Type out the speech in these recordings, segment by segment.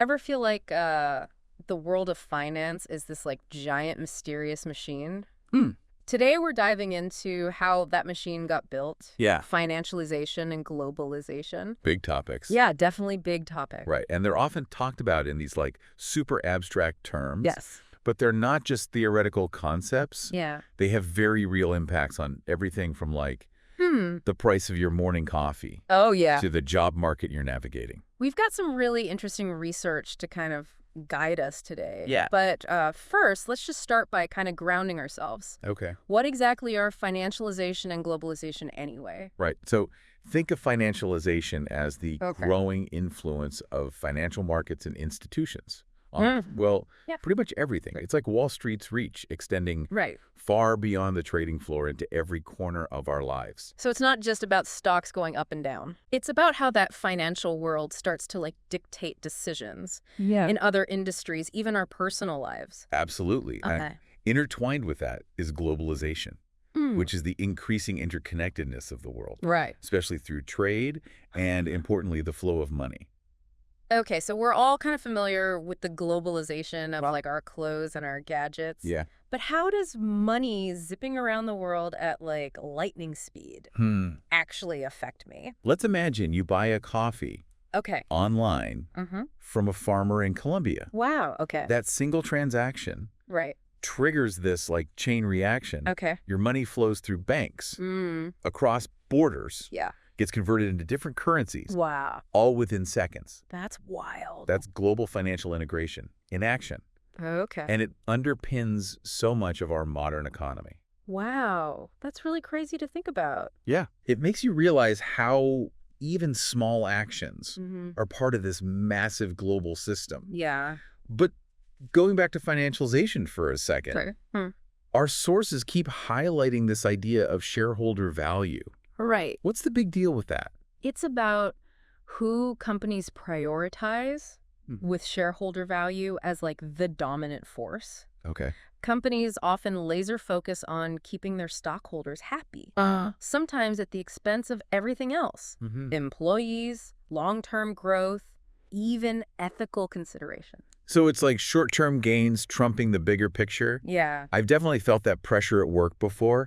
Ever feel like the world of finance is this like giant mysterious machine? Mm. Today we're diving into how that machine got built. Yeah. Financialization and globalization. Big topics. Yeah, definitely big topic. Right. And they're often talked about in these like super abstract terms. Yes. But they're not just theoretical concepts. Yeah. They have very real impacts on everything from like the price of your morning coffee Oh, yeah. to the job market you're navigating. We've got some really interesting research to kind of guide us today. Yeah. But first, let's just start by kind of grounding ourselves. Okay. What exactly are financialization and globalization anyway? Right. So think of financialization as the Okay. growing influence of financial markets and institutions on, Yeah. pretty much everything. It's like Wall Street's reach, extending Right. far beyond the trading floor into every corner of our lives. So it's not just about stocks going up and down. It's about how that financial world starts to like dictate decisions in other industries, even our personal lives. Absolutely. And Okay. intertwined with that is globalization, which is the increasing interconnectedness of the world, Right. especially through trade and, importantly, the flow of money. Okay, so we're all kind of familiar with the globalization of like our clothes and our gadgets. Yeah. But how does money zipping around the world at like lightning speed actually affect me? Let's imagine you buy a coffee Okay. online from a farmer in Colombia. Wow. Okay. That single transaction Right. triggers this like chain reaction. Okay. Your money flows through banks, across borders, Yeah. gets converted into different currencies, Wow. all within seconds. That's wild. That's global financial integration in action. Okay. And it underpins so much of our modern economy. Wow. That's really crazy to think about. Yeah. It makes you realize how even small actions are part of this massive global system. Yeah. But going back to financialization for a second, Sorry. our sources keep highlighting this idea of shareholder value. Right. What's the big deal with that? It's about who companies prioritize with shareholder value as like the dominant force. Okay. Companies often laser focus on keeping their stockholders happy, sometimes at the expense of everything else. Employees, long-term growth, even ethical consideration. So it's like short-term gains trumping the bigger picture. Yeah. I've definitely felt that pressure at work before,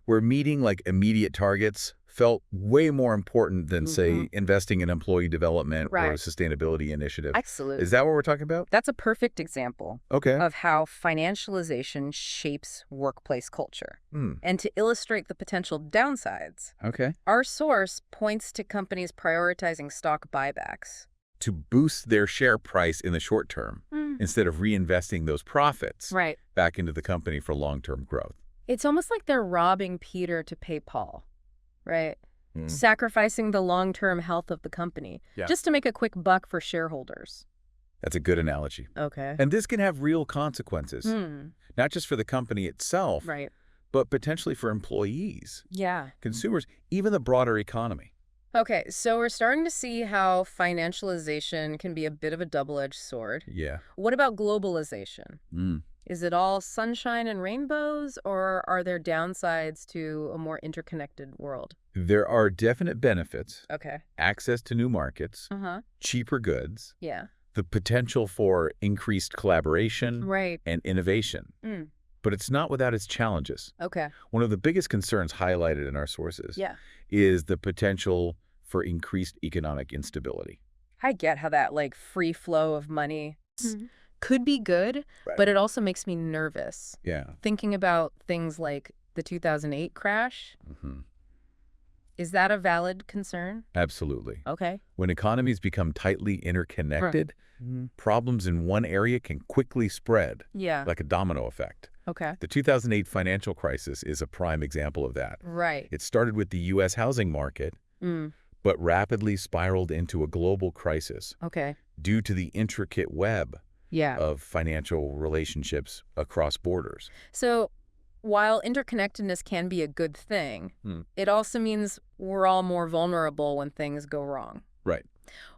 where meeting like immediate targets felt way more important than, say, investing in employee development or a sustainability initiative. Absolutely. Is that what we're talking about? That's a perfect example Okay. of how financialization shapes workplace culture. And to illustrate the potential downsides, Okay. our source points to companies prioritizing stock buybacks. To boost their share price in the short term, instead of reinvesting those profits Right. back into the company for long-term growth. It's almost like they're robbing Peter to pay Paul, right? Sacrificing the long-term health of the company just to make a quick buck for shareholders. That's a good analogy. Okay. And this can have real consequences, not just for the company itself, Right. but potentially for employees, Yeah. consumers, even the broader economy. Okay, so we're starting to see how financialization can be a bit of a double-edged sword. Yeah. What about globalization? Is it all sunshine and rainbows, or are there downsides to a more interconnected world? There are definite benefits. Okay. Access to new markets, cheaper goods, Yeah. the potential for increased collaboration Right. and innovation. But it's not without its challenges. Okay. One of the biggest concerns highlighted in our sources is the potential for increased economic instability. I get how that, like, free flow of money could be good, but it also makes me nervous. Yeah. Thinking about things like the 2008 crash. Is that a valid concern? Absolutely. Okay. When economies become tightly interconnected, problems in one area can quickly spread, Yeah. like a domino effect. Okay. The 2008 financial crisis is a prime example of that. Right. It started with the U.S. housing market, but rapidly spiraled into a global crisis Okay. due to the intricate web Yeah. of financial relationships across borders. So while interconnectedness can be a good thing, it also means we're all more vulnerable when things go wrong. Right.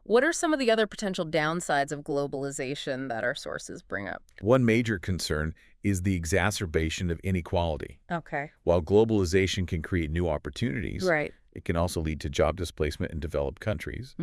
What are some of the other potential downsides of globalization that our sources bring up? One major concern is the exacerbation of inequality. Okay. While globalization can create new opportunities, Right. it can also lead to job displacement in developed countries.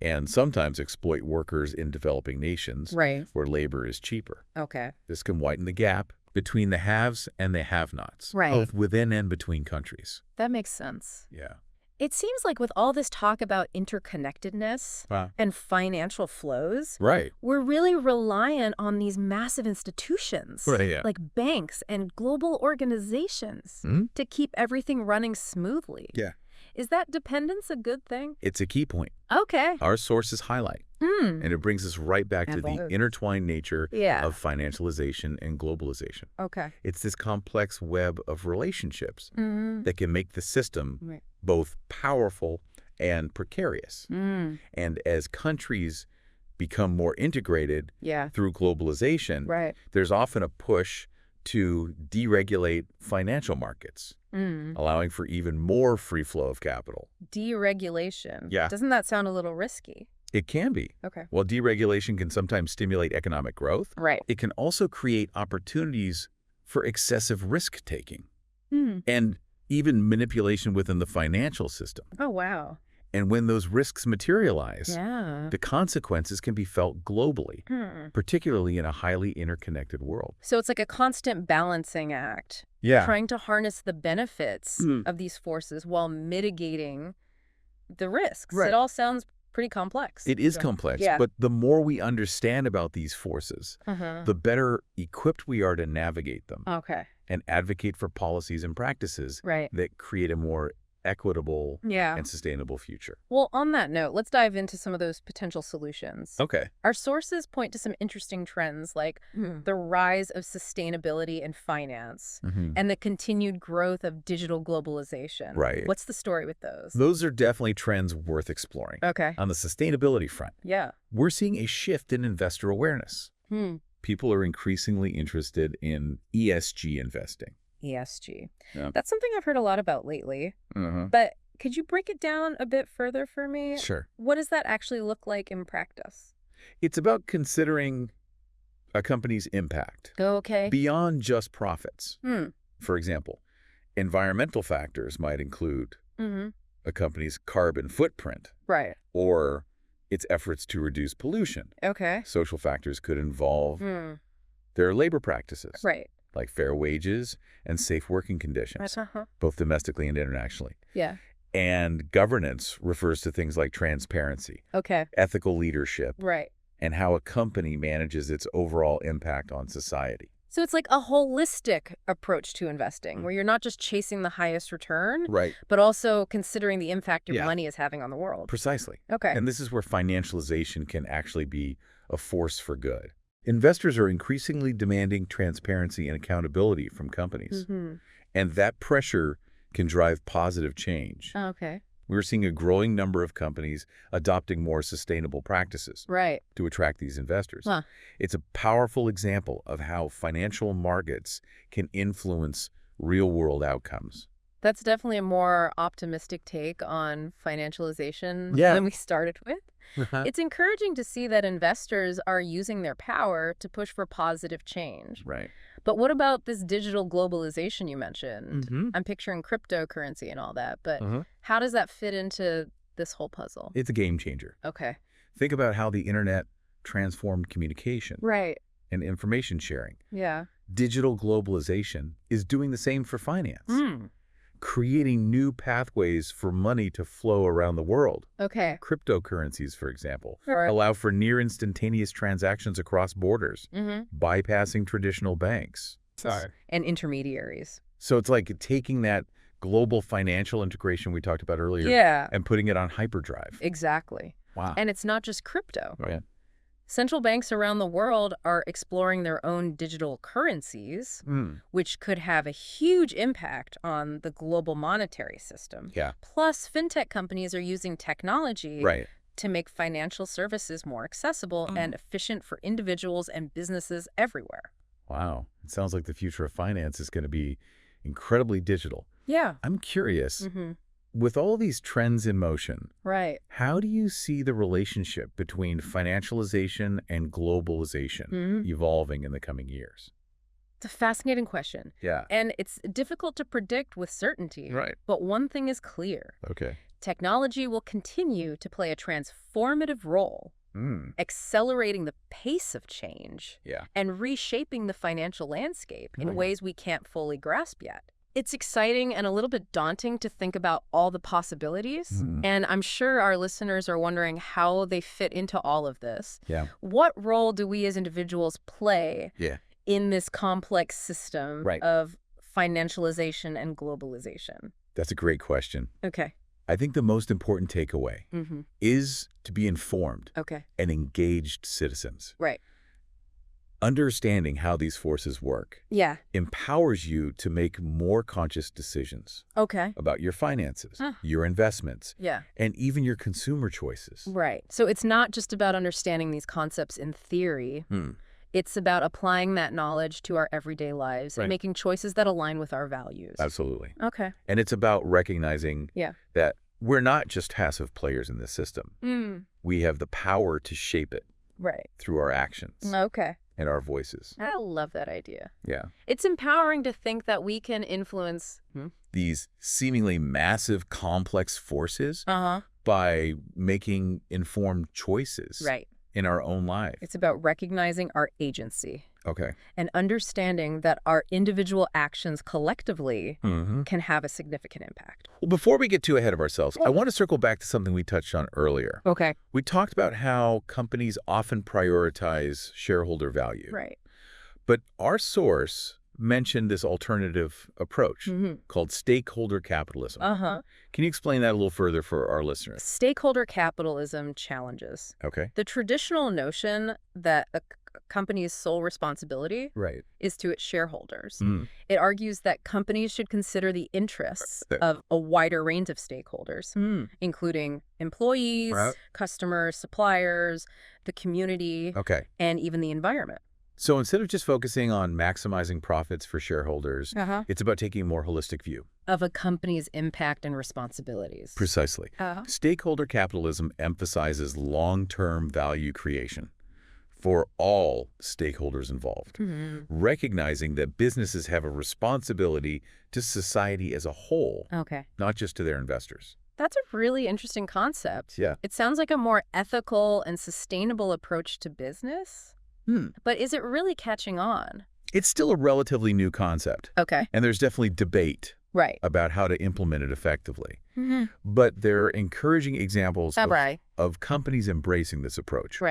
and sometimes exploit workers in developing nations where labor is cheaper. Okay. This can widen the gap between the haves and the have-nots, both within and between countries. That makes sense. Yeah. It seems like with all this talk about interconnectedness and financial flows, we're really reliant on these massive institutions like banks and global organizations to keep everything running smoothly. Yeah. Is that dependence a good thing? It's a key point. Okay. Our sources highlight. And it brings us right back to the intertwined nature of financialization and globalization. Okay. It's this complex web of relationships that can make the system both powerful and precarious. And as countries become more integrated through globalization, there's often a push to deregulate financial markets, allowing for even more free flow of capital. Deregulation. Yeah. Doesn't that sound a little risky? It can be. Okay. While deregulation can sometimes stimulate economic growth, it can also create opportunities for excessive risk-taking and even manipulation within the financial system. Oh, wow. And when those risks materialize, the consequences can be felt globally, particularly in a highly interconnected world. So it's like a constant balancing act, trying to harness the benefits of these forces while mitigating the risks. It all sounds pretty complex. It is complex, but the more we understand about these forces, the better equipped we are to navigate them and advocate for policies and practices that create a more equitable and sustainable future. Well, on that note, let's dive into some of those potential solutions. Okay. Our sources point to some interesting trends like the rise of sustainability in finance and the continued growth of digital globalization. What's the story with those? Those are definitely trends worth exploring. Okay. On the sustainability front, we're seeing a shift in investor awareness. People are increasingly interested in ESG investing. ESG. That's something I've heard a lot about lately. But could you break it down a bit further for me? Sure. What does that actually look like in practice? It's about considering a company's impact beyond just profits. For example, environmental factors might include a company's carbon footprint or its efforts to reduce pollution. Social factors could involve their labor practices. Like fair wages and safe working conditions, both domestically and internationally. And governance refers to things like transparency, ethical leadership, and how a company manages its overall impact on society. So it's like a holistic approach to investing where you're not just chasing the highest return, but also considering the impact your money is having on the world. Precisely. And this is where financialization can actually be a force for good. Investors are increasingly demanding transparency and accountability from companies. And that pressure can drive positive change. We're seeing a growing number of companies adopting more sustainable practices to attract these investors. It's a powerful example of how financial markets can influence real-world outcomes. That's definitely a more optimistic take on financialization than we started with. It's encouraging to see that investors are using their power to push for positive change. But what about this digital globalization you mentioned? I'm picturing cryptocurrency and all that, but how does that fit into this whole puzzle? It's a game changer. Think about how the internet transformed communication and information sharing. Digital globalization is doing the same for finance. Creating new pathways for money to flow around the world. Cryptocurrencies, for example, allow for near instantaneous transactions across borders, bypassing traditional banks. And intermediaries. So it's like taking that global financial integration we talked about earlier and putting it on hyperdrive. Exactly. Wow. And it's not just crypto. Central banks around the world are exploring their own digital currencies, which could have a huge impact on the global monetary system. Plus, fintech companies are using technology to make financial services more accessible and efficient for individuals and businesses everywhere. Wow. It sounds like the future of finance is going to be incredibly digital. I'm curious. With all these trends in motion, how do you see the relationship between financialization and globalization evolving in the coming years? It's a fascinating question. And it's difficult to predict with certainty. But one thing is clear. Technology will continue to play a transformative role, accelerating the pace of change and reshaping the financial landscape in ways we can't fully grasp yet. It's exciting and a little bit daunting to think about all the possibilities, and I'm sure our listeners are wondering how they fit into all of this. What role do we as individuals play in this complex system of financialization and globalization? That's a great question. Okay. I think the most important takeaway is to be informed and engaged citizens. Right. Understanding how these forces work empowers you to make more conscious decisions about your finances, your investments, and even your consumer choices. Right. So it's not just about understanding these concepts in theory. It's about applying that knowledge to our everyday lives and making choices that align with our values. Absolutely. Okay. And it's about recognizing that we're not just passive players in this system. We have the power to shape it through our actions. And our voices. I love that idea. Yeah. It's empowering to think that we can influence these seemingly massive, complex forces by making informed choices in our own life. It's about recognizing our agency. Okay. And understanding that our individual actions collectively can have a significant impact. Well, before we get too ahead of ourselves, I want to circle back to something we touched on earlier. Okay. We talked about how companies often prioritize shareholder value. Right. But our source mentioned this alternative approach called stakeholder capitalism. Can you explain that a little further for our listeners? Stakeholder capitalism challenges the traditional notion that a company's sole responsibility is to its shareholders. It argues that companies should consider the interests of a wider range of stakeholders, including employees, customers, suppliers, the community, and even the environment. So instead of just focusing on maximizing profits for shareholders, it's about taking a more holistic view of a company's impact and responsibilities. Precisely. Stakeholder capitalism emphasizes long-term value creation for all stakeholders involved, recognizing that businesses have a responsibility to society as a whole, not just to their investors. That's a really interesting concept. Yeah. It sounds like a more ethical and sustainable approach to business. But is it really catching on? It's still a relatively new concept. And there's definitely debate about how to implement it effectively. But there are encouraging examples of companies embracing this approach.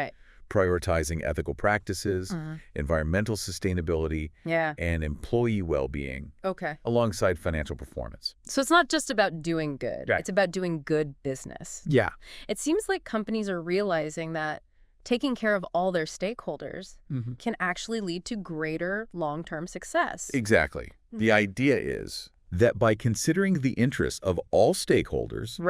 Prioritizing ethical practices, environmental sustainability, and employee well-being alongside financial performance. So it's not just about doing good. It's about doing good business. Yeah. It seems like companies are realizing that taking care of all their stakeholders can actually lead to greater long-term success. Exactly. The idea is that by considering the interests of all stakeholders,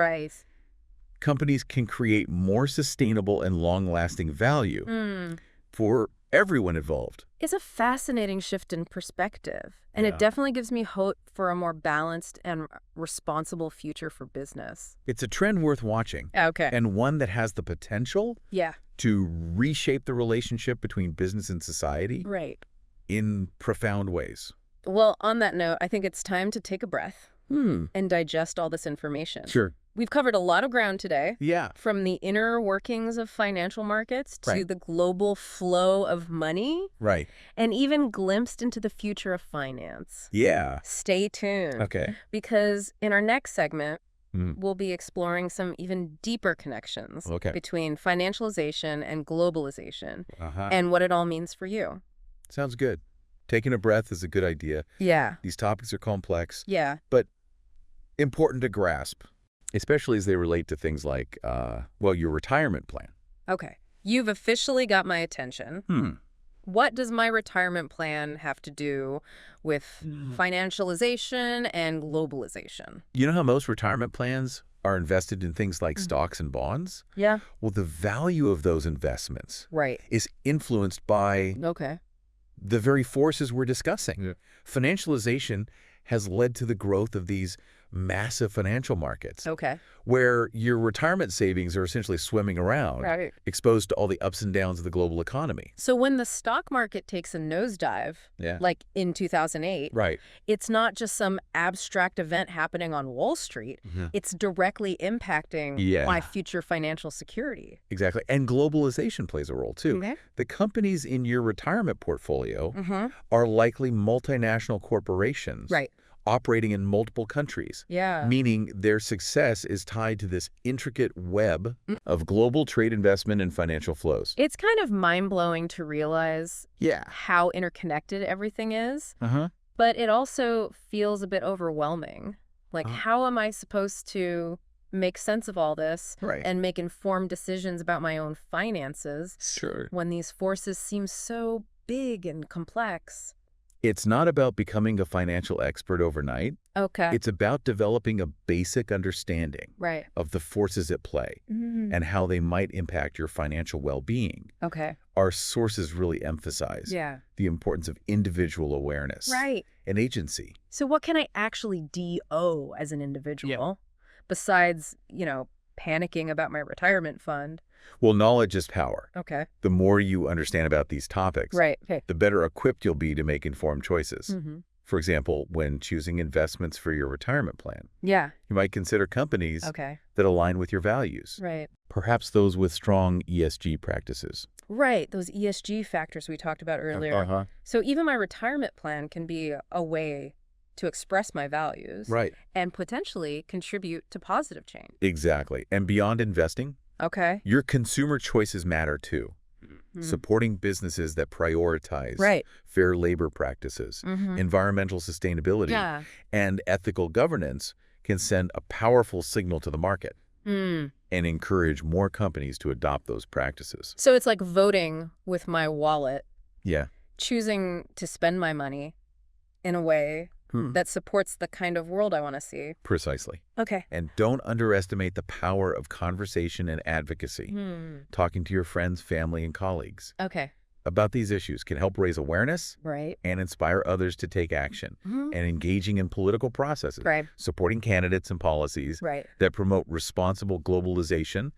companies can create more sustainable and long-lasting value for everyone involved. It's a fascinating shift in perspective, and it definitely gives me hope for a more balanced and responsible future for business. It's a trend worth watching, and one that has the potential to reshape the relationship between business and society in profound ways. Well, on that note, I think it's time to take a breath and digest all this information. Sure. We've covered a lot of ground today. Yeah. From the inner workings of financial markets to the global flow of money. And even glimpsed into the future of finance. Yeah. Stay tuned. Because in our next segment, we'll be exploring some even deeper connections between financialization and globalization and what it all means for you. Sounds good. Taking a breath is a good idea. Yeah. These topics are complex. Yeah. But important to grasp, especially as they relate to things like, well, your retirement plan. You've officially got my attention. What does my retirement plan have to do with financialization and globalization? You know how most retirement plans are invested in things like stocks and bonds? Yeah. Well, the value of those investments is influenced by the very forces we're discussing. Financialization has led to the growth of these massive financial markets. Okay. Where your retirement savings are essentially swimming around, Right. exposed to all the ups and downs of the global economy. So when the stock market takes a nosedive, like in 2008, right. it's not just some abstract event happening on Wall Street. It's directly impacting my future financial security. Exactly. And globalization plays a role, too. Okay. The companies in your retirement portfolio are likely multinational corporations. Right. Operating in multiple countries. Yeah. Meaning their success is tied to this intricate web of global trade investment and financial flows. It's kind of mind-blowing to realize how interconnected everything is. But it also feels a bit overwhelming. Like, how am I supposed to make sense of all this and make informed decisions about my own finances when these forces seem so big and complex? It's not about becoming a financial expert overnight. Okay. It's about developing a basic understanding of the forces at play and how they might impact your financial well-being. Okay. Our sources really emphasize the importance of individual awareness and agency. So what can I actually do as an individual besides, panicking about my retirement fund? Well, knowledge is power. Okay. The more you understand about these topics, Okay. the better equipped you'll be to make informed choices. For example, when choosing investments for your retirement plan, you might consider companies that align with your values. Right. Perhaps those with strong ESG practices. Right, those ESG factors we talked about earlier. So even my retirement plan can be a way to express my values and potentially contribute to positive change. Exactly. And beyond investing, your consumer choices matter too. Supporting businesses that prioritize fair labor practices, environmental sustainability, and ethical governance can send a powerful signal to the market and encourage more companies to adopt those practices. So it's like voting with my wallet. Yeah. Choosing to spend my money in a way that supports the kind of world I want to see. Precisely. Okay. And don't underestimate the power of conversation and advocacy. Talking to your friends, family, and colleagues about these issues can help raise awareness and inspire others to take action. And engaging in political processes, supporting candidates and policies that promote responsible globalization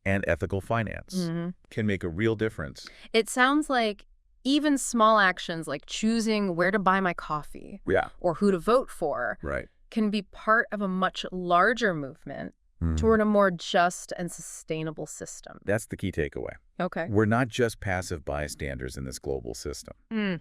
and ethical finance can make a real difference. It sounds like even small actions like choosing where to buy my coffee or who to vote for can be part of a much larger movement toward a more just and sustainable system. That's the key takeaway. Okay. We're not just passive bystanders in this global system.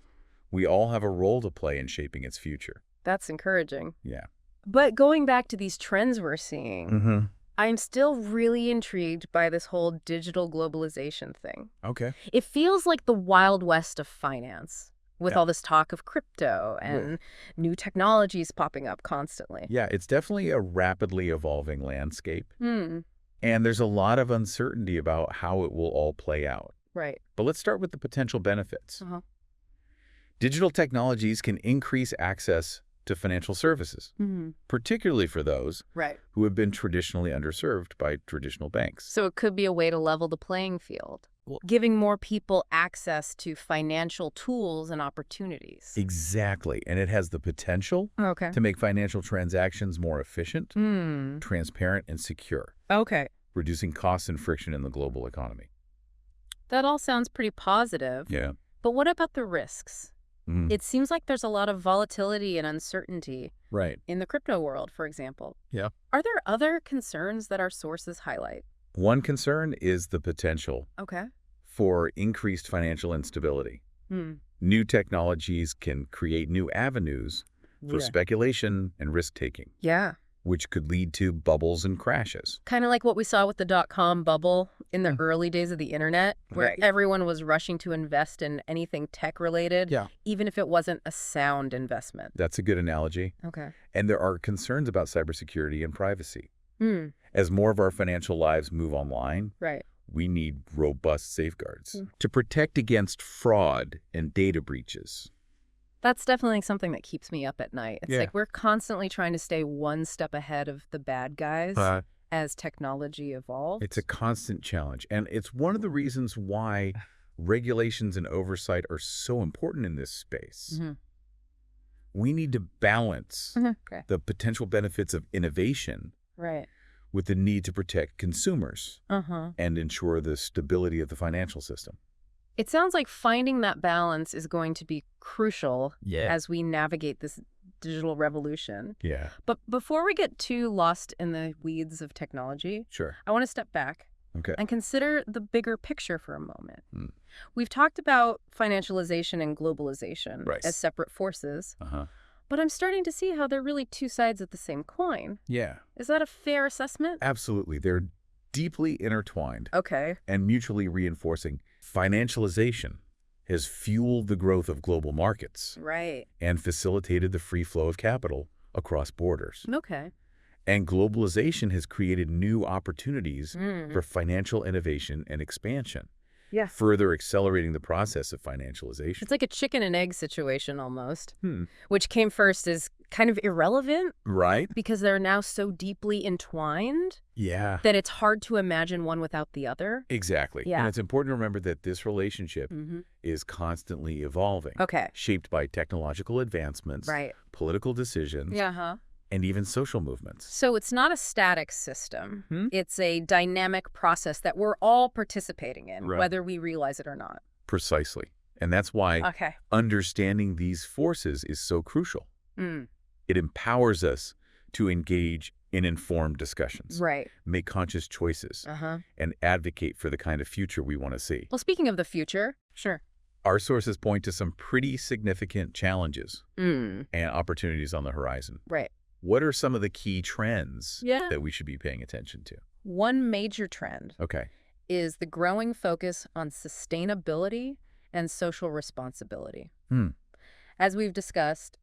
We all have a role to play in shaping its future. That's encouraging. Yeah. But going back to these trends we're seeing, I'm still really intrigued by this whole digital globalization thing. Okay. It feels like the Wild West of finance, with all this talk of crypto and new technologies popping up constantly. Yeah, it's definitely a rapidly evolving landscape. And there's a lot of uncertainty about how it will all play out. Right. But let's start with the potential benefits. Digital technologies can increase access to financial services, particularly for those who have been traditionally underserved by traditional banks. So it could be a way to level the playing field, giving more people access to financial tools and opportunities. Exactly. And it has the potential to make financial transactions more efficient, transparent, and secure. Reducing costs and friction in the global economy. That all sounds pretty positive. Yeah. But what about the risks? It seems like there's a lot of volatility and uncertainty in the crypto world, for example. Yeah. Are there other concerns that our sources highlight? One concern is the potential for increased financial instability. New technologies can create new avenues for speculation and risk-taking. Which could lead to bubbles and crashes. Kind of like what we saw with the dot-com bubble in the early days of the internet, where everyone was rushing to invest in anything tech-related, even if it wasn't a sound investment. That's a good analogy. And there are concerns about cybersecurity and privacy. As more of our financial lives move online, we need robust safeguards to protect against fraud and data breaches. That's definitely something that keeps me up at night. It's like we're constantly trying to stay one step ahead of the bad guys as technology evolves. It's a constant challenge. And it's one of the reasons why regulations and oversight are so important in this space. we need to balance Okay. the potential benefits of innovation Right. with the need to protect consumers and ensure the stability of the financial system. It sounds like finding that balance is going to be crucial as we navigate this digital revolution. Yeah. But before we get too lost in the weeds of technology, Sure. I want to step back Okay. and consider the bigger picture for a moment. We've talked about financialization and globalization as separate forces, but I'm starting to see how they're really two sides of the same coin. Yeah. Is that a fair assessment? Absolutely. They're deeply intertwined Okay. and mutually reinforcing. Financialization has fueled the growth of global markets and facilitated the free flow of capital across borders. Okay. And globalization has created new opportunities for financial innovation and expansion, further accelerating the process of financialization. It's like a chicken and egg situation almost. Which came first is kind of irrelevant. Right. Because they're now so deeply entwined Yeah. that it's hard to imagine one without the other. Exactly. Yeah. And it's important to remember that this relationship is constantly evolving. Okay. Shaped by technological advancements, political decisions, and even social movements. So it's not a static system. It's a dynamic process that we're all participating in, whether we realize it or not. Precisely. And that's why understanding these forces is so crucial. It empowers us to engage in informed discussions, make conscious choices, and advocate for the kind of future we want to see. Well, speaking of the future, our sources point to some pretty significant challenges and opportunities on the horizon. What are some of the key trends that we should be paying attention to? One major trend is the growing focus on sustainability and social responsibility. As we've discussed,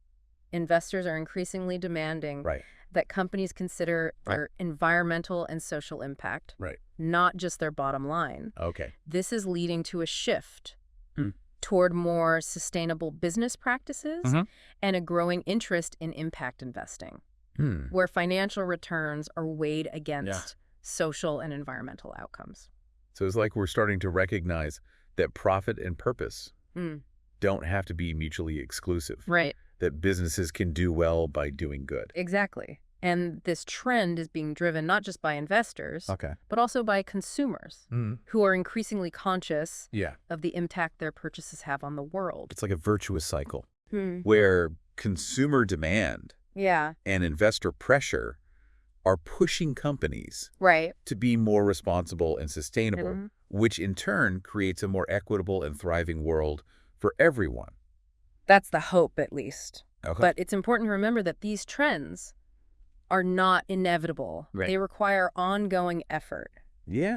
investors are increasingly demanding that companies consider their environmental and social impact, not just their bottom line. This is leading to a shift toward more sustainable business practices and a growing interest in impact investing, where financial returns are weighed against social and environmental outcomes. So it's like we're starting to recognize that profit and purpose don't have to be mutually exclusive. That businesses can do well by doing good. Exactly. And this trend is being driven not just by investors, but also by consumers who are increasingly conscious of the impact their purchases have on the world. It's like a virtuous cycle where consumer demand and investor pressure are pushing companies to be more responsible and sustainable, which in turn creates a more equitable and thriving world for everyone. That's the hope, at least. But it's important to remember that these trends are not inevitable. They require ongoing effort,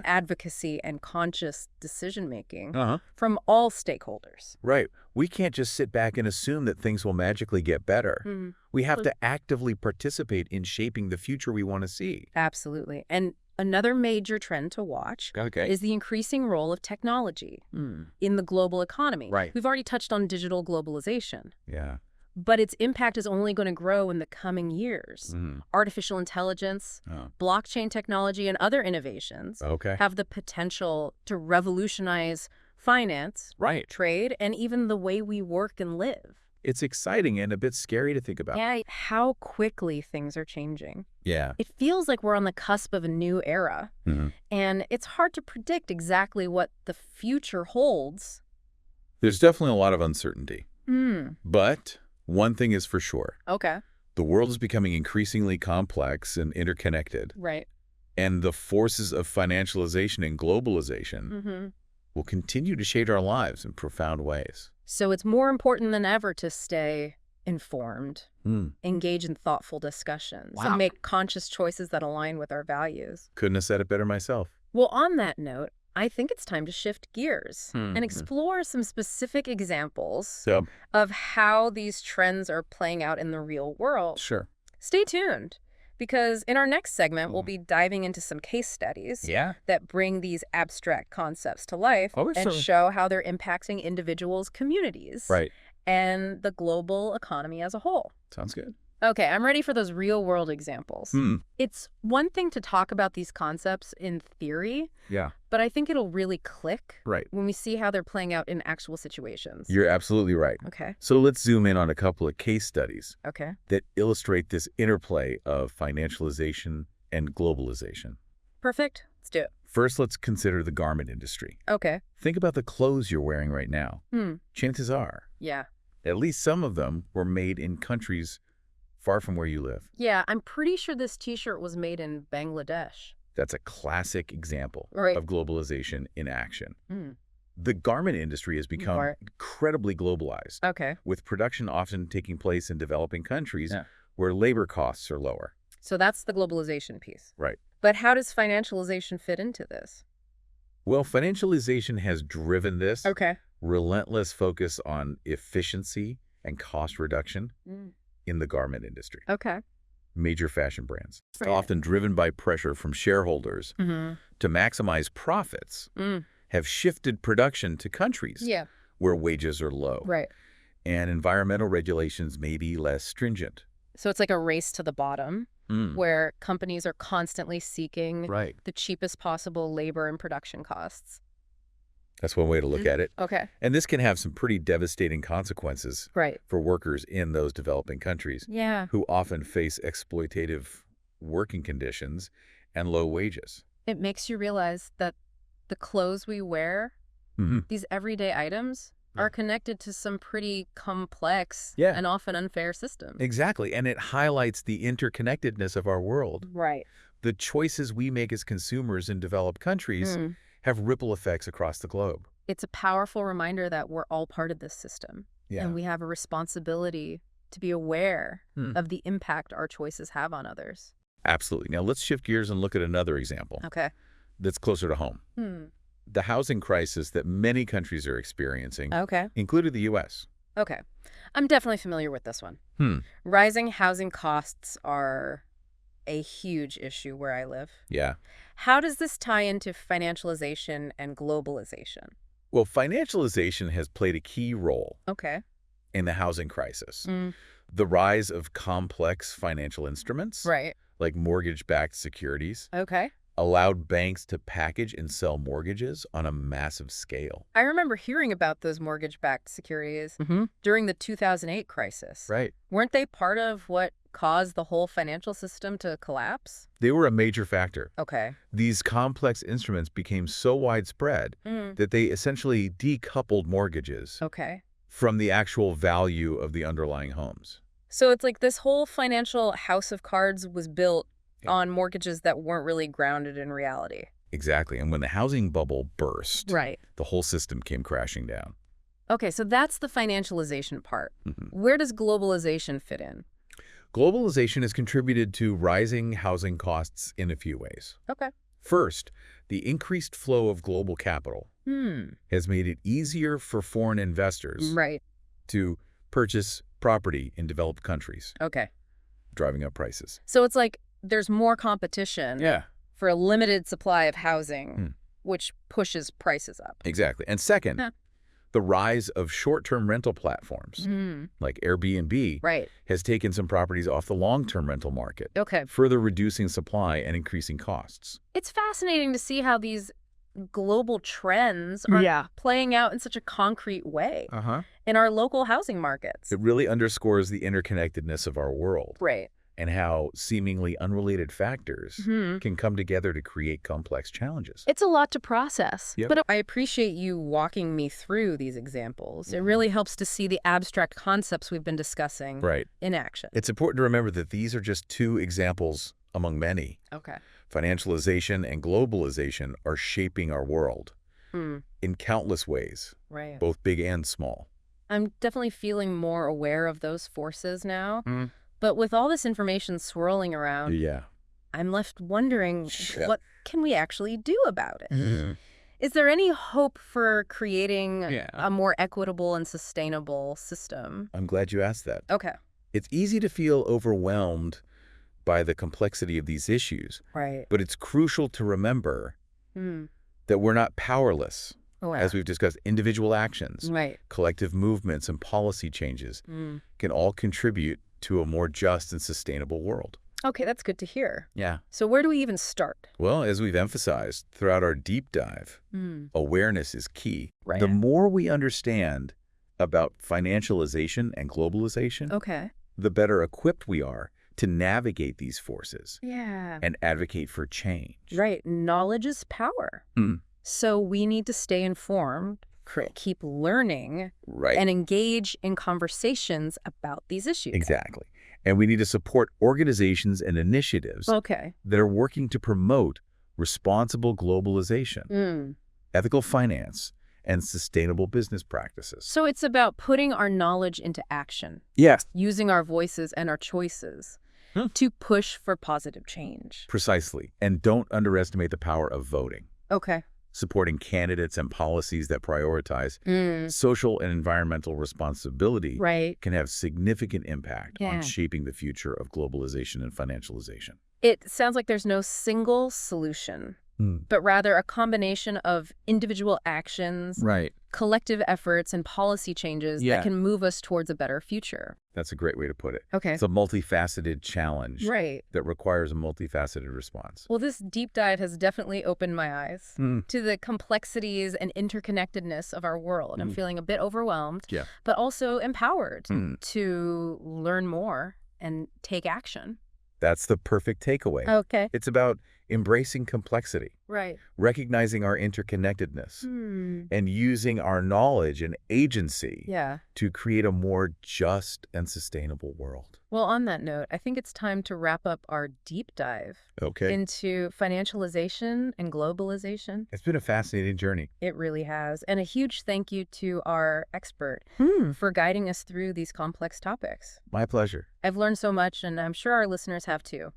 advocacy, and conscious decision-making from all stakeholders. We can't just sit back and assume that things will magically get better. We have to actively participate in shaping the future we want to see. Absolutely. And another major trend to watch is the increasing role of technology in the global economy. We've already touched on digital globalization. But its impact is only going to grow in the coming years. Artificial intelligence, blockchain technology, and other innovations have the potential to revolutionize finance, trade, and even the way we work and live. It's exciting and a bit scary to think about. How quickly things are changing. It feels like we're on the cusp of a new era. And it's hard to predict exactly what the future holds. There's definitely a lot of uncertainty. But one thing is for sure. The world is becoming increasingly complex and interconnected. And the forces of financialization and globalization will continue to shape our lives in profound ways. So it's more important than ever to stay informed, engage in thoughtful discussions, and make conscious choices that align with our values. Couldn't have said it better myself. Well, on that note, I think it's time to shift gears and explore some specific examples of how these trends are playing out in the real world. Stay tuned, because in our next segment, we'll be diving into some case studies that bring these abstract concepts to life and show how they're impacting individuals, communities, and the global economy as a whole. Sounds good. Okay, I'm ready for those real-world examples. It's one thing to talk about these concepts in theory, Yeah. but I think it'll really click Right. when we see how they're playing out in actual situations. You're absolutely right. Okay. So let's zoom in on a couple of case studies Okay. that illustrate this interplay of financialization and globalization. Perfect. Let's do it. First, let's consider the garment industry. Okay. Think about the clothes you're wearing right now. Chances are, Yeah. at least some of them were made in countries far from where you live. Yeah, I'm pretty sure this T-shirt was made in Bangladesh. That's a classic example of globalization in action. The garment industry has become incredibly globalized, with production often taking place in developing countries where labor costs are lower. So that's the globalization piece. Right. But how does financialization fit into this? Well, financialization has driven this Okay. relentless focus on efficiency and cost reduction in the garment industry. Okay. Major fashion brands, often driven by pressure from shareholders to maximize profits, have shifted production to countries where wages are low. Right. And environmental regulations may be less stringent. So it's like a race to the bottom where companies are constantly seeking the cheapest possible labor and production costs. That's one way to look at it. Okay. And this can have some pretty devastating consequences for workers in those developing countries who often face exploitative working conditions and low wages. It makes you realize that the clothes we wear, these everyday items, are connected to some pretty complex and often unfair systems. Exactly. And it highlights the interconnectedness of our world. Right. The choices we make as consumers in developed countries have ripple effects across the globe. It's a powerful reminder that we're all part of this system. Yeah. And we have a responsibility to be aware of the impact our choices have on others. Absolutely. Now let's shift gears and look at another example that's closer to home. The housing crisis that many countries are experiencing, including the U.S. Okay. I'm definitely familiar with this one. Rising housing costs are a huge issue where I live. Yeah. How does this tie into financialization and globalization? Well, financialization has played a key role in the housing crisis. The rise of complex financial instruments, like mortgage-backed securities, allowed banks to package and sell mortgages on a massive scale. I remember hearing about those mortgage-backed securities during the 2008 crisis. Right. Weren't they part of what caused the whole financial system to collapse? They were a major factor. Okay. These complex instruments became so widespread that they essentially decoupled mortgages from the actual value of the underlying homes. So it's like this whole financial house of cards was built on mortgages that weren't really grounded in reality. Exactly. And when the housing bubble burst, the whole system came crashing down. Okay, so that's the financialization part. Where does globalization fit in? Globalization has contributed to rising housing costs in a few ways. Okay. First, the increased flow of global capital has made it easier for foreign investors to purchase property in developed countries, driving up prices. So it's like there's more competition for a limited supply of housing, which pushes prices up. Exactly. And second, the rise of short-term rental platforms like Airbnb has taken some properties off the long-term rental market, further reducing supply and increasing costs. It's fascinating to see how these global trends are playing out in such a concrete way in our local housing markets. It really underscores the interconnectedness of our world. And how seemingly unrelated factors can come together to create complex challenges. It's a lot to process, but I appreciate you walking me through these examples. It really helps to see the abstract concepts we've been discussing in action. It's important to remember that these are just two examples among many. Financialization and globalization are shaping our world in countless ways, both big and small. I'm definitely feeling more aware of those forces now. But with all this information swirling around, I'm left wondering, what can we actually do about it? Is there any hope for creating a more equitable and sustainable system? I'm glad you asked that. Okay. It's easy to feel overwhelmed by the complexity of these issues. But it's crucial to remember that we're not powerless. As we've discussed, individual actions, collective movements, and policy changes can all contribute to a more just and sustainable world. Okay, that's good to hear. Yeah. So where do we even start? Well, as we've emphasized throughout our deep dive, awareness is key. Right. The more we understand about financialization and globalization, the better equipped we are to navigate these forces and advocate for change. Right. Knowledge is power. So we need to stay informed, keep learning, and engage in conversations about these issues. Exactly. And we need to support organizations and initiatives that are working to promote responsible globalization, ethical finance, and sustainable business practices. So it's about putting our knowledge into action. Yes. Using our voices and our choices to push for positive change. Precisely. And don't underestimate the power of voting. Okay. Supporting candidates and policies that prioritize social and environmental responsibility can have significant impact on shaping the future of globalization and financialization. It sounds like there's no single solution, but rather a combination of individual actions, collective efforts, and policy changes that can move us towards a better future. That's a great way to put it. Okay. It's a multifaceted challenge that requires a multifaceted response. Well, this deep dive has definitely opened my eyes to the complexities and interconnectedness of our world. I'm feeling a bit overwhelmed, but also empowered to learn more and take action. That's the perfect takeaway. Okay. It's about embracing complexity, recognizing our interconnectedness, and using our knowledge and agency to create a more just and sustainable world. Well, on that note, I think it's time to wrap up our deep dive into financialization and globalization. It's been a fascinating journey. It really has. And a huge thank you to our expert for guiding us through these complex topics. My pleasure. I've learned so much, and I'm sure our listeners have too.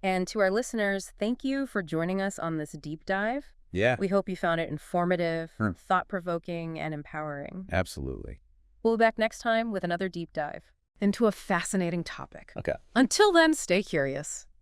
And to our listeners, thank you for joining us on this deep dive. Yeah. We hope you found it informative, thought-provoking, and empowering. Absolutely. We'll be back next time with another deep dive into a fascinating topic. Okay. Until then, stay curious.